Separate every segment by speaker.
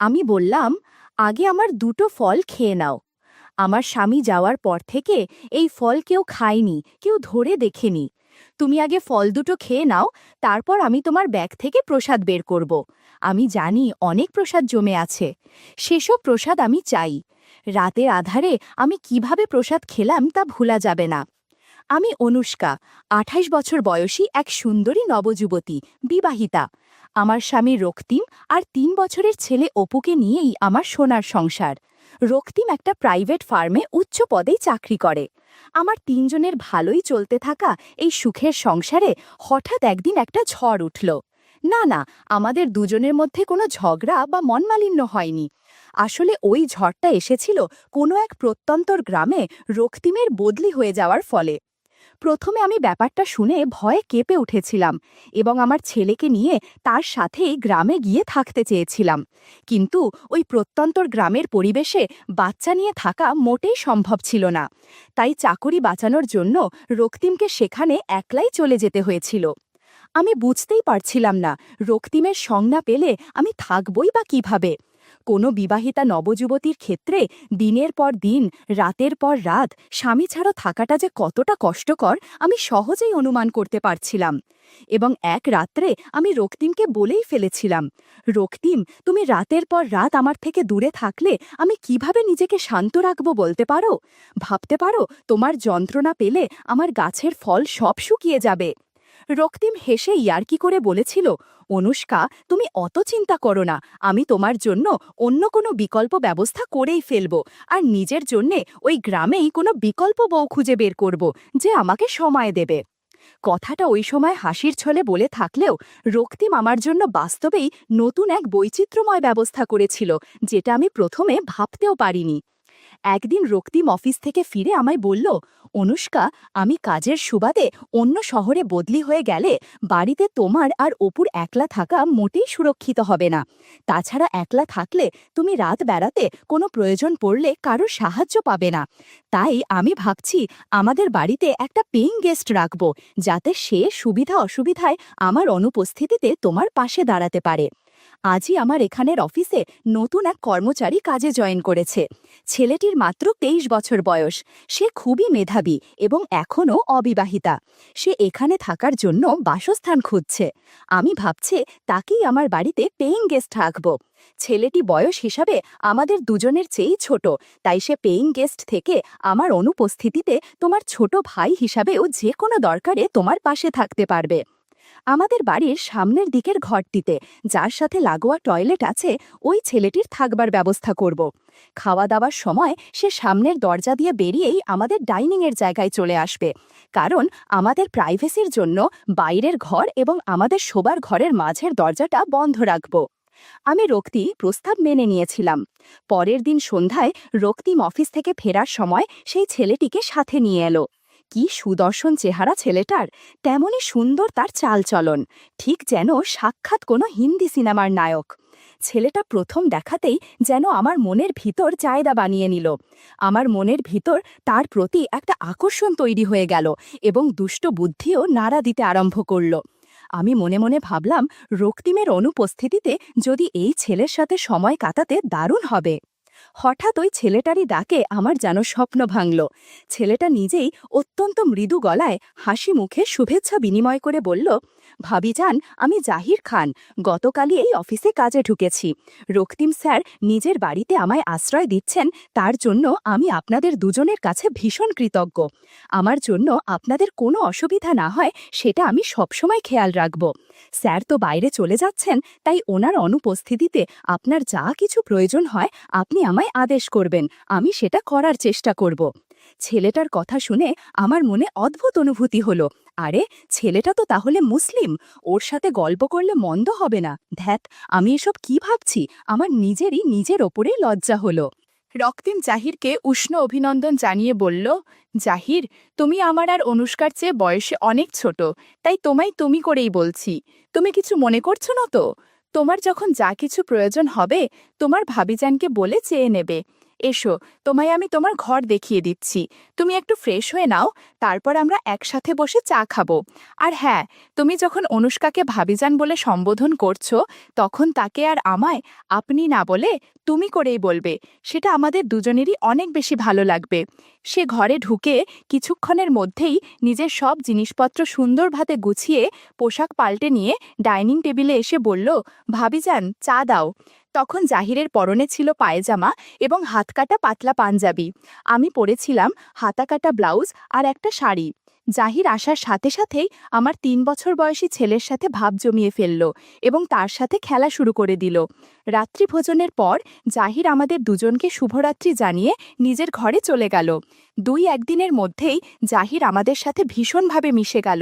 Speaker 1: আমি বললাম, আগে আমার দুটো ফল খেয়ে নাও। আমার স্বামী যাওয়ার পর থেকে এই ফল কেউ খায়নি, কেউ ধরে দেখেনি। তুমি আগে ফল দুটো খেয়ে নাও, তারপর আমি তোমার ব্যাগ থেকে প্রসাদ বের করব। আমি জানি অনেক প্রসাদ জমে আছে। সেসব প্রসাদ আমি চাই। রাতের আধারে আমি কিভাবে প্রসাদ খেলাম তা ভোলা যাবে না। আমি অনুষ্কা, ২৮ বছর বয়সী এক সুন্দরী নবযুবতী, বিবাহিতা। আমার স্বামী রক্তিম আর ৩ বছরের ছেলে অপুকে নিয়েই আমার সোনার সংসার। রক্তিম একটা প্রাইভেট ফার্মে উচ্চ পদেই চাকরি করে। আমার ৩ জনের ভালোই চলতে থাকা এই সুখের সংসারে হঠাৎ একদিন একটা ঝড় উঠল। না না, আমাদের দুজনের মধ্যে কোনো ঝগড়া বা মনমালিন্য হয়নি। আসলে ওই ঝড়টা এসেছিল কোনো এক প্রত্যন্তর গ্রামে রক্তিমের বদলি হয়ে যাওয়ার ফলে। প্রথমে আমি ব্যাপারটা শুনে ভয়ে কেঁপে উঠেছিলাম এবং আমার ছেলেকে নিয়ে তার সাথেই গ্রামে গিয়ে থাকতে চেয়েছিলাম। কিন্তু ওই প্রত্যন্তর গ্রামের পরিবেশে বাচ্চা নিয়ে থাকা মোটেই সম্ভব ছিল না। তাই চাকরি বাঁচানোর জন্য রক্তিমকে সেখানে একলাই চলে যেতে হয়েছিল। আমি বুঝতেই পারছিলাম না রক্তিমের সংজ্ঞা পেলে আমি থাকবই বা কিভাবে। কোনো বিবাহিতা নবযুবতীর ক্ষেত্রে দিনের পর দিন, রাতের পর রাত স্বামী ছাড়া থাকাটা যে কতটা কষ্টকর আমি সহজেই অনুমান করতে পারছিলাম। এবং এক রাত্রে আমি রক্তিমকে বলেই ফেলেছিলাম, রক্তিম, তুমি রাতের পর রাত আমার থেকে দূরে থাকলে আমি কিভাবে নিজেকে শান্ত রাখব বলতে পারো? ভাবতে পারো তোমার যন্ত্রণা পেলে আমার গাছের ফল সব শুকিয়ে যাবে। রক্তিম হেসে ইয়ার্কি করে বলেছিল, অনুষ্কা, তুমি অত চিন্তা করো না। আমি তোমার জন্য অন্য কোনো বিকল্প ব্যবস্থা করেই ফেলব, আর নিজের জন্যে ওই গ্রামেই কোনো বিকল্প বউ খুঁজে বের করব যে আমাকে সময় দেবে। কথাটা ওই সময় হাসির ছলে বলে থাকলেও রক্তিম আমার জন্য বাস্তবেই নতুন এক বৈচিত্র্যময় ব্যবস্থা করেছিল, যেটা আমি প্রথমে ভাবতেও পারিনি। একদিন রক্তিম অফিস থেকে ফিরে আমায় বলল, অনুষ্কা, আমি কাজের সুবাদে অন্য শহরে বদলি হয়ে গেলে বাড়িতে তোমার আর অপুর একলা থাকা মোটেই সুরক্ষিত হবে না। তাছাড়া একলা থাকলে তুমি রাত বেড়াতে কোনো প্রয়োজন পড়লে কারো সাহায্য পাবে না। তাই আমি ভাবছি আমাদের বাড়িতে একটা পেইং গেস্ট রাখব, যাতে সে সুবিধা অসুবিধায় আমার অনুপস্থিতিতে তোমার পাশে দাঁড়াতে পারে। আজই আমার এখানের অফিসে নতুন এক কর্মচারী কাজে জয়েন করেছে। ছেলেটির মাত্র ২৩ বছর বয়স। সে খুবই মেধাবী এবং এখনও অবিবাহিতা। সে এখানে থাকার জন্য বাসস্থান খুঁজছে। আমি ভাবছি তাকেই আমার বাড়িতে পেইং গেস্ট রাখব। ছেলেটি বয়স হিসাবে আমাদের দুজনের চেয়েই ছোট, তাই সে পেইং গেস্ট থেকে আমার অনুপস্থিতিতে তোমার ছোট ভাই হিসাবেও যে কোনো দরকারে তোমার পাশে থাকতে পারবে। আমাদের বাড়ির সামনের দিকের ঘরটিতে, যার সাথে লাগোয়া টয়লেট আছে, ওই ছেলেটির থাকবার ব্যবস্থা করব। খাওয়া দাওয়ার সময় সে সামনের দরজা দিয়ে বেরিয়েই আমাদের ডাইনিংয়ের জায়গায় চলে আসবে, কারণ আমাদের প্রাইভেসির জন্য বাইরের ঘর এবং আমাদের শোবার ঘরের মাঝের দরজাটা বন্ধ রাখব। আমি রক্তিম প্রস্তাব মেনে নিয়েছিলাম। পরের দিন সন্ধ্যায় রক্তিম অফিস থেকে ফেরার সময় সেই ছেলেটিকে সাথে নিয়ে এলো। কি সুদর্শন চেহারা ছেলেটার, তেমনি সুন্দর তার চালচলন, ঠিক যেন সাক্ষাৎ কোনো হিন্দি সিনেমার নায়ক। ছেলেটা প্রথম দেখাতেই যেন আমার মনের ভিতর জায়গা বানিয়ে নিল। আমার মনের ভিতর তার প্রতি একটা আকর্ষণ তৈরি হয়ে গেল এবং দুষ্ট বুদ্ধিও নাড়া দিতে আরম্ভ করল। আমি মনে মনে ভাবলাম, রক্তিমের অনুপস্থিতিতে যদি এই ছেলের সাথে সময় কাটাতে দারুণ হবে। হঠাৎ ওই ছেলেটারই ডাকে আমার যেন স্বপ্ন ভাঙল। ছেলেটা নিজেই অত্যন্ত মৃদু গলায় হাসি মুখে শুভেচ্ছা বিনিময় করে বলল, ভাবিজান, আমি জাহির খান, গতকালই এই অফিসে কাজে ঢুকেছি। রক্তিম স্যার নিজের বাড়িতে আমায় আশ্রয় দিচ্ছেন, তার জন্য আমি আপনাদের দুজনের কাছে ভীষণ কৃতজ্ঞ। আমার জন্য আপনাদের কোনো অসুবিধা না হয় সেটা আমি সবসময় খেয়াল রাখব। স্যার তো বাইরে চলে যাচ্ছেন, তাই ওনার অনুপস্থিতিতে আপনার যা কিছু প্রয়োজন হয় আপনি আমায় আদেশ করবেন, আমি সেটা করার চেষ্টা করব। ছেলেটার কথা শুনে আমার মনে অদ্ভুত অনুভূতি হলো। আরে, ছেলেটা তো তাহলে মুসলিম, ওর সাথে গল্প করলে মন্দ হবে না। ধ্যাত, আমি এসব কি ভাবছি, আমার নিজের ওপরে লজ্জা হলো। রক্তিম জাহিরকে উষ্ণ অভিনন্দন জানিয়ে বলল, জাহির, তুমি আমার আর অনুষ্কার চেয়ে বয়সে অনেক ছোট, তাই তোমায় তুমি করেই বলছি। তুমি কিছু মনে করছো না তো? তোমার যখন যা কিছু প্রয়োজন হবে তোমার ভাবিজানকে বলে চেয়ে নেবে। এসো, তোমায় আমি তোমার ঘর দেখিয়ে দিচ্ছি। তুমি একটু ফ্রেশ হয়ে নাও, তারপর আমরা একসাথে বসে চা খাবো। আর হ্যাঁ, তুমি যখন অনুষ্কাকে ভাবিজান বলে সম্বোধন করছো, তখন তাকে আর আমায় আপনি না বলে তুমি করেই বলবে। সেটা আমাদের দুজনেরই অনেক বেশি ভালো লাগবে। সে ঘরে ঢুকে কিছুক্ষণের মধ্যেই নিজের সব জিনিসপত্র সুন্দরভাবে গুছিয়ে পোশাক পাল্টে নিয়ে ডাইনিং টেবিলে এসে বলল, ভাবিজান চা দাও। তখন জাহিরের পরনে ছিল পায়জামা এবং হাতকাটা পাতলা পাঞ্জাবি। আমি পরেছিলাম হাতাকাটা ব্লাউজ আর একটা শাড়ি। জাহির আসার সাথে সাথেই আমার ৩ বছর বয়সী ছেলের সাথে ভাব জমিয়ে ফেলল এবং তার সাথে খেলা শুরু করে দিল। রাত্রিভোজনের পর জাহির আমাদের দুজনকে শুভরাত্রি জানিয়ে নিজের ঘরে চলে গেল। ২-১ দিনের মধ্যেই জাহির আমাদের সাথে ভীষণভাবে মিশে গেল।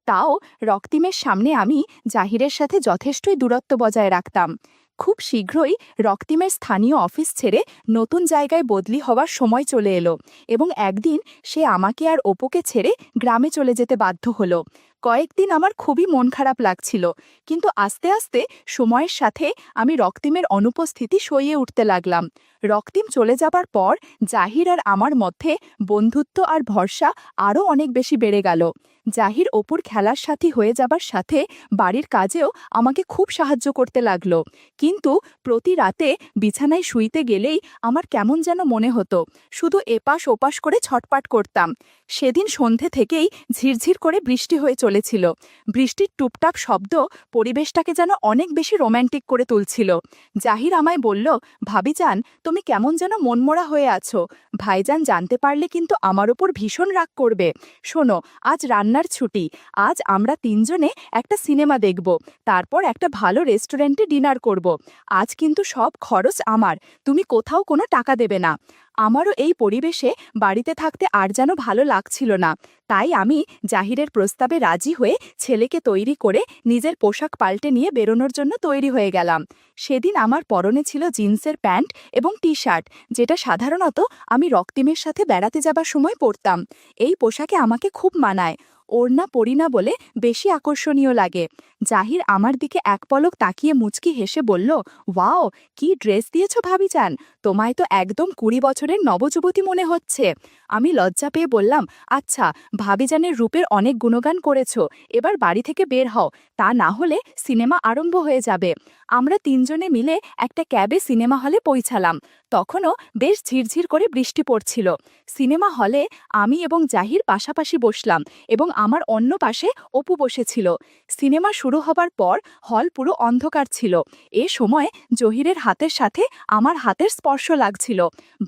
Speaker 1: তাও রক্তিমের সামনে আমি জাহিরের সাথে যথেষ্টই দূরত্ব বজায় রাখতাম। খুব শীঘ্রই রক্তিমের স্থানীয় অফিস ছেড়ে নতুন জায়গায় বদলি হওয়ার সময় চলে এলো এবং একদিন সে আমাকে আর অপুকে ছেড়ে গ্রামে চলে যেতে বাধ্য হলো। কয়েকদিন আমার খুবই মন খারাপ লাগছিল, কিন্তু আস্তে আস্তে সময়ের সাথে আমি রক্তিমের অনুপস্থিতি সইয়ে উঠতে লাগলাম। রক্তিম চলে যাবার পর জাহির আর আমার মধ্যে বন্ধুত্ব আর ভরসা আরও অনেক বেশি বেড়ে গেল। জাহির অপুর খেলার সাথী হয়ে যাবার সাথে বাড়ির কাজেও আমাকে খুব সাহায্য করতে লাগলো। কিন্তু প্রতি রাতে বিছানায় শুইতে গেলেই আমার কেমন যেন মনে হতো, শুধু এপাশ ওপাশ করে ছটপাট করতাম। সেদিন সন্ধে থেকেই ঝিরঝির করে বৃষ্টি হয়ে চলেছিল। বৃষ্টির টুপটাপ শব্দ পরিবেশটাকে যেন অনেক বেশি রোম্যান্টিক করে তুলছিল। জাহির আমায় বলল, ভাবিজান তুমি কেমন যেন মনমরা হয়ে আছো। ভাইজান জানতে পারলে কিন্তু আমার ওপর ভীষণ রাগ করবে। শোনো, আজ রান্নার ছুটি। আজ আমরা ৩ জনে একটা সিনেমা দেখব, তারপর একটা ভালো রেস্টুরেন্টে ডিনার করব। আজ কিন্তু সব খরচ আমার, তুমি কোথাও কোনো টাকা দেবে না। আমারও এই পরিবেশে বাড়িতে থাকতে আর যেন ভালো লাগছিল না। তাই আমি জাহিরের প্রস্তাবে রাজি হয়ে ছেলেকে তৈরি করে নিজের পোশাক পাল্টে নিয়ে বেরোনোর জন্য তৈরি হয়ে গেলাম। সেদিন আমার পরনে ছিল জিন্সের প্যান্ট এবং টি শার্ট, যেটা সাধারণত আমি রক্তিমের সাথে বেড়াতে যাবার সময় পরতাম। এই পোশাকে আমাকে খুব মানায়। ওড়না পরি না বলে বেশি আকর্ষণীয় লাগে। জাহির আমার দিকে এক পলক তাকিয়ে মুচকি হেসে বলল, ওয়াও, কি ড্রেস দিয়েছ ভাবিজান, তোমায় তো একদম ২০ বছরের নবযুবতী মনে হচ্ছে। আমি লজ্জা পেয়ে বললাম, আচ্ছা, ভাবিজানের রূপের অনেক গুণগান করেছ, এবার বাড়ি থেকে বের হও, তা না হলে সিনেমা আরম্ভ হয়ে যাবে। আমরা ৩ জনে মিলে একটা ক্যাবে সিনেমা হলে পৌঁছালাম। তখনও বেশ ঝিরঝির করে বৃষ্টি পড়ছিল। সিনেমা হলে আমি এবং জাহির পাশাপাশি বসলাম এবং আমার অন্য পাশে অপু বসেছিল। সিনেমা শুরু হবার পর হল পুরো অন্ধকার ছিল। এ সময় জহিরের হাতের সাথে আমার হাতের স্পর্শ লাগছিল।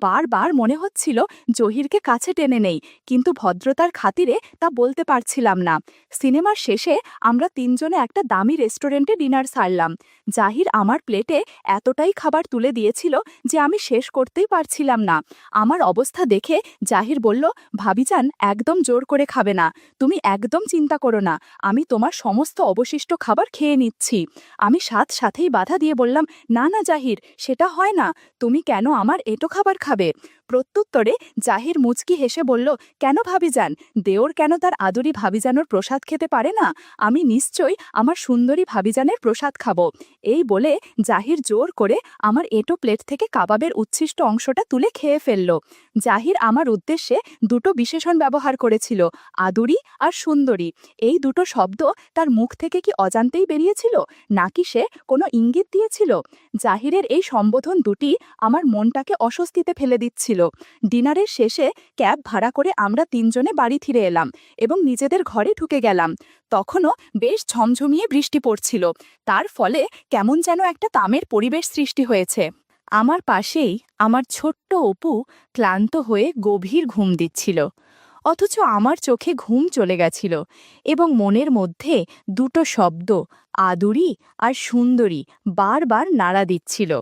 Speaker 1: বারবার মনে হচ্ছিল জহিরকে কাছে টেনে নেই, কিন্তু ভদ্রতার খাতিরে তা বলতে পারছিলাম না। সিনেমার শেষে আমরা ৩ জনে একটা দামি রেস্টুরেন্টে ডিনার সারলাম। জাহির আমার প্লেটে এতটাই খাবার তুলে দিয়েছিল যে আমি শেষ করতেই পারছিলাম না। আমার অবস্থা দেখে জাহির বলল, ভাবিজান একদম জোর করে খাবে না, তুমি একদম চিন্তা করো না, আমি তোমার সমস্ত অবশিষ্ট খাবার খেয়ে নিচ্ছি। আমি সাথেই বাধা দিয়ে বললাম, না না জাহির, সেটা হয় না, তুমি কেন আমার এটো খাবার খাবে? প্রত্যুত্তরে জাহির মুচকি হেসে বলল, কেন ভাবিজান, দেওর কেন তার আদুরি ভাবিজানোর প্রসাদ খেতে পারে না? আমি নিশ্চয়ই আমার সুন্দরী ভাবিজানের প্রসাদ খাবো। এই বলে জাহির জোর করে আমার এটো প্লেট থেকে কাবাবের উচ্ছিষ্ট অংশটা তুলে খেয়ে ফেলল। জাহির আমার উদ্দেশ্যে দুটো বিশেষণ ব্যবহার করেছিল, আদুরি আর সুন্দরী। এই দুটো শব্দ তার মুখ থেকে কি অজান্তেই বেরিয়েছিল, নাকি সে কোনো ইঙ্গিত দিয়েছিল? জাহিরের এই সম্বোধন দুটি আমার মনটাকে অস্বস্তিতে ফেলে দিচ্ছিল। ডিনারের শেষে ক্যাব ভাড়া করে আমরা ৩ জনে বাড়ি ফিরে এলাম এবং নিজেদের ঘরে ঢুকে গেলাম। তখনও বেশ ঝমঝমিয়ে বৃষ্টি পড়ছিল, তার ফলে কেমন যেন একটা তামের পরিবেশ সৃষ্টি হয়েছে। আমার পাশেই আমার ছোট্ট অপু ক্লান্ত হয়ে গভীর ঘুম দিচ্ছিল, অথচ আমার চোখে ঘুম চলে গেছিল এবং মনের মধ্যে দুটো শব্দ, আদুরি আর সুন্দরী, বারবার নাড়া দিচ্ছিল।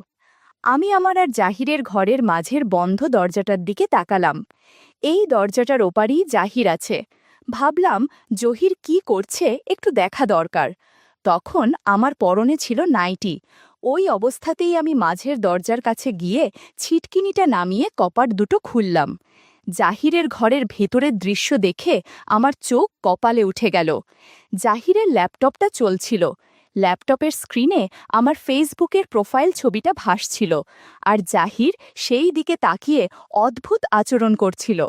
Speaker 1: আমি আমার আর জাহিরের ঘরের মাঝের বন্ধ দরজাটার দিকে তাকালাম। এই দরজাটার ওপারেই জাহির আছে। ভাবলাম জহির কি করছে একটু দেখা দরকার। তখন আমার পরনে ছিল নাইটি। ওই অবস্থাতেই আমি মাঝের দরজার কাছে গিয়ে ছিটকিনিটা নামিয়ে কপাট দুটো খুললাম। জাহিরের ঘরের ভেতরের দৃশ্য দেখে আমার চোখ কপালে উঠে গেল। জাহিরের ল্যাপটপটা চলছিল। ল্যাপটপের স্ক্রিনে আমার ফেসবুকের প্রোফাইল ছবিটা ভাসছিল, আর জাহির সেই দিকে তাকিয়ে অদ্ভুত আচরণ করছিল।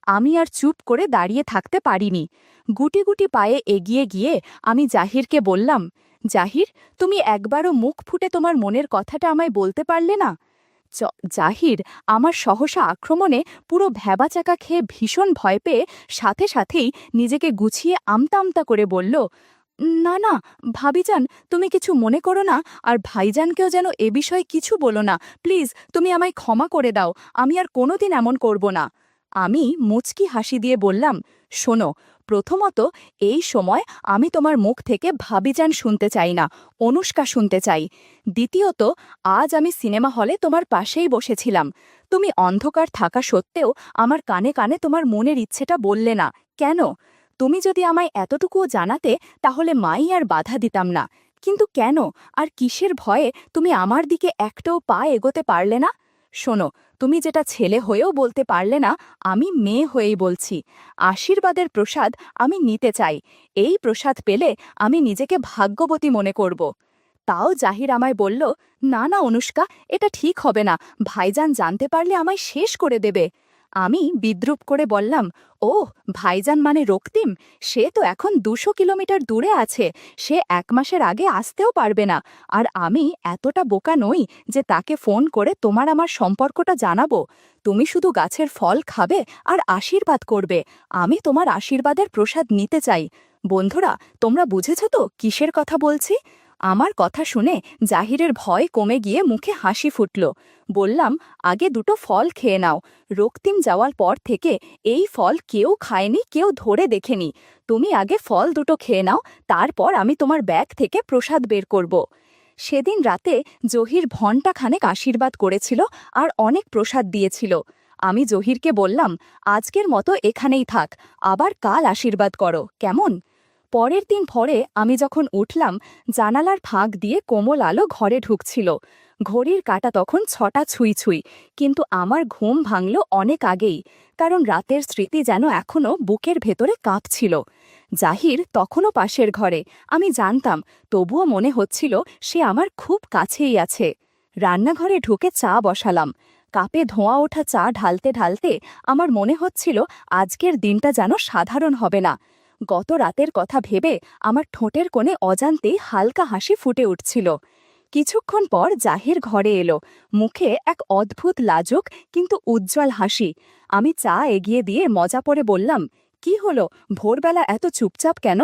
Speaker 1: আমি আর চুপ করে দাঁড়িয়ে থাকতে পারিনি। গুটি গুটি পায়ে এগিয়ে গিয়ে আমি জাহিরকে বললাম, জাহির, তুমি একবারও মুখ ফুটে তোমার মনের কথাটা আমায় বলতে পারলে না? জাহির আমার সহসা আক্রমণে পুরো ভ্যাবাচাকা খেয়ে ভীষণ ভয় পেয়ে সাথে সাথেই নিজেকে গুছিয়ে আমতা আমতা করে বলল, না না ভাবিজান, তুমি কিছু মনে করো না, আর ভাইজানকেও যেন এ বিষয়ে কিছু বলো না, প্লিজ তুমি আমায় ক্ষমা করে দাও, আমি আর কোনোদিন এমন করব না। আমি মুচকি হাসি দিয়ে বললাম, শোনো, প্রথমত এই সময় আমি তোমার মুখ থেকে ভাবিজান শুনতে চাই না, অনুষ্কা শুনতে চাই। দ্বিতীয়ত, আজ আমি সিনেমা হলে তোমার পাশেই বসেছিলাম, তুমি অন্ধকার থাকা সত্ত্বেও আমার কানে কানে তোমার মনের ইচ্ছেটা বললে না কেন? তুমি যদি আমায় এতটুকুও জানাতে তাহলে মাই আর বাধা দিতাম না, কিন্তু কেন আর কিসের ভয়ে তুমি আমার দিকে একটাও পা এগোতে পারলে না? শোনো, তুমি যেটা ছেলে হয়েও বলতে পারলে না, আমি মেয়ে হয়েই বলছি, আশীর্বাদের প্রসাদ আমি নিতে চাই। এই প্রসাদ পেলে আমি নিজেকে ভাগ্যবতী মনে করব। তাও জাহির আমায় বলল, না না অনুষ্কা, এটা ঠিক হবে না, ভাইজান জানতে পারলে আমায় শেষ করে দেবে। আমি বিদ্রূপ করে বললাম, ও ভাইজান মানে রক্তিম, সে তো এখন 200 কিলোমিটার দূরে আছে, সে 1 মাসের আগে আসতেও পারবে না, আর আমি এতটা বোকা নই যে তাকে ফোন করে তোমার আমার সম্পর্কটা জানাবো। তুমি শুধু গাছের ফল খাবে আর আশীর্বাদ করবে, আমি তোমার আশীর্বাদের প্রসাদ নিতে চাই। বন্ধুরা, তোমরা বুঝেছ তো কিসের কথা বলছি? আমার কথা শুনে জাহিরের ভয় কমে গিয়ে মুখে হাসি ফুটল। বললাম, আগে দুটো ফল খেয়ে নাও, রক্তিম যাওয়ার পর থেকে এই ফল কেউ খায়নি, কেউ ধরে দেখেনি। তুমি আগে ফল দুটো খেয়ে নাও, তারপর আমি তোমার ব্যাগ থেকে প্রসাদ বের করব। সেদিন রাতে জহির ঘণ্টাখানেক আশীর্বাদ করেছিল আর অনেক প্রসাদ দিয়েছিল। আমি জহিরকে বললাম, আজকের মতো এখানেই থাক, আবার কাল আশীর্বাদ করো, কেমন? পরের দিন ভোরে আমি যখন উঠলাম, জানালার ফাঁক দিয়ে কোমল আলো ঘরে ঢুকছিল। ঘড়ির কাঁটা তখন 6টা ছুঁই ছুঁই, কিন্তু আমার ঘুম ভাঙল অনেক আগেই, কারণ রাতের স্মৃতি যেন এখনও বুকের ভেতরে কাঁপছিল। জাহির তখনও পাশের ঘরে, আমি জানতাম, তবুও মনে হচ্ছিল সে আমার খুব কাছেই আছে। রান্নাঘরে ঢুকে চা বসালাম। কাপে ধোঁয়া ওঠা চা ঢালতে ঢালতে আমার মনে হচ্ছিল আজকের দিনটা যেন সাধারণ হবে না। গত রাতের কথা ভেবে আমার ঠোঁটের কোণে অজান্তেই হালকা হাসি ফুটে উঠছিল। কিছুক্ষণ পর জাহির ঘরে এলো, মুখে এক অদ্ভুত লাজুক কিন্তু উজ্জ্বল হাসি। আমি চা এগিয়ে দিয়ে মজা করে বললাম, কি হলো, ভোরবেলা এত চুপচাপ কেন?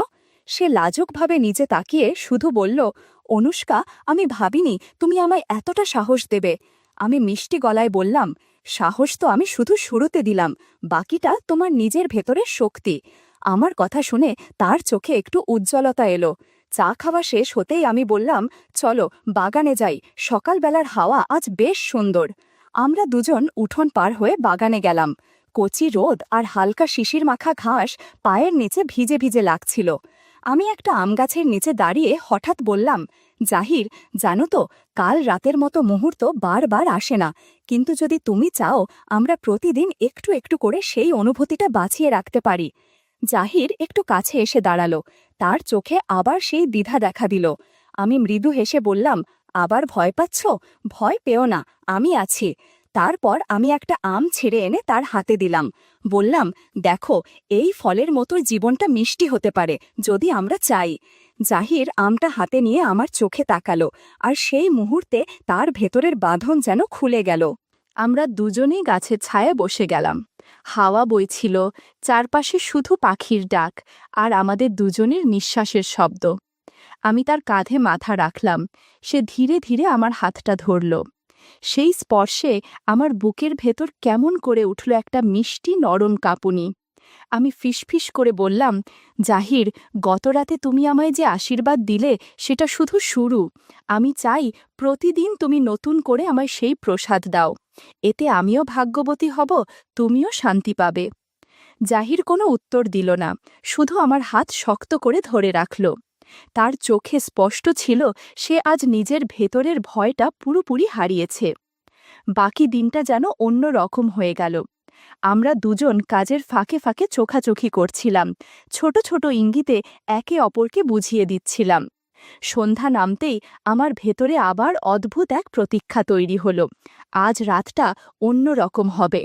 Speaker 1: সে লাজুকভাবে নিচে তাকিয়ে শুধু বলল, অনুষ্কা, আমি ভাবিনি তুমি আমায় এতটা সাহস দেবে। আমি মিষ্টি গলায় বললাম, সাহস তো আমি শুধু শুরুতে দিলাম, বাকিটা তোমার নিজের ভেতরের শক্তি। আমার কথা শুনে তার চোখে একটু উজ্জ্বলতা এলো। চা খাওয়া শেষ হতেই আমি বললাম, চলো বাগানে যাই, সকালবেলার হাওয়া আজ বেশ সুন্দর। আমরা দুজন উঠোন পার হয়ে বাগানে গেলাম। কচি রোদ আর হালকা শিশির মাখা ঘাস পায়ের নিচে ভিজে ভিজে লাগছিল। আমি একটা আম গাছের নিচে দাঁড়িয়ে হঠাৎ বললাম, জাহির, জানো তো, কাল রাতের মতো মুহূর্ত বারবার আসে না, কিন্তু যদি তুমি চাও আমরা প্রতিদিন একটু একটু করে সেই অনুভূতিটা বাঁচিয়ে রাখতে পারি। জাহির একটু কাছে এসে দাঁড়ালো, তার চোখে আবার সেই দ্বিধা দেখা দিল। আমি মৃদু হেসে বললাম, আবার ভয় পাচ্ছ? ভয় পেও না, আমি আছি। তারপর আমি একটা আম ছিঁড়ে এনে তার হাতে দিলাম। বললাম, দেখো, এই ফলের মতো জীবনটা মিষ্টি হতে পারে যদি আমরা চাই। জাহির আমটা হাতে নিয়ে আমার চোখে তাকালো, আর সেই মুহূর্তে তার ভেতরের বাঁধন যেন খুলে গেল। আমরা দুজনেই গাছের ছায়ায় বসে গেলাম। হাওয়া বইছিল, চারপাশে শুধু পাখির ডাক আর আমাদের দুজনের নিঃশ্বাসের শব্দ। আমি তার কাঁধে মাথা রাখলাম, সে ধীরে ধীরে আমার হাতটা ধরল। সেই স্পর্শে আমার বুকের ভেতর কেমন করে উঠল একটা মিষ্টি নরম কাঁপুনি। আমি ফিসফিস করে বললাম, জাহির, গতরাতে তুমি আমায় যে আশীর্বাদ দিলে সেটা শুধু শুরু। আমি চাই প্রতিদিন তুমি নতুন করে আমায় সেই প্রসাদ দাও, এতে আমিও ভাগ্যবতী হব, তুমিও শান্তি পাবে। জাহির কোনো উত্তর দিল না, শুধু আমার হাত শক্ত করে ধরে রাখল। তার চোখে স্পষ্ট ছিল সে আজ নিজের ভেতরের ভয়টা পুরোপুরি হারিয়েছে। বাকি দিনটা যেন অন্য রকম হয়ে গেল। আমরা দুজন কাজের ফাঁকে ফাঁকে চোখাচোখি করছিলাম, ছোট ছোট ইঙ্গিতে একে অপরকে বুঝিয়ে দিচ্ছিলাম। সন্ধ্যা নামতেই আমার ভেতরে আবার অদ্ভুত এক প্রতীক্ষা তৈরি হলো। আজ রাতটা অন্য রকম হবে।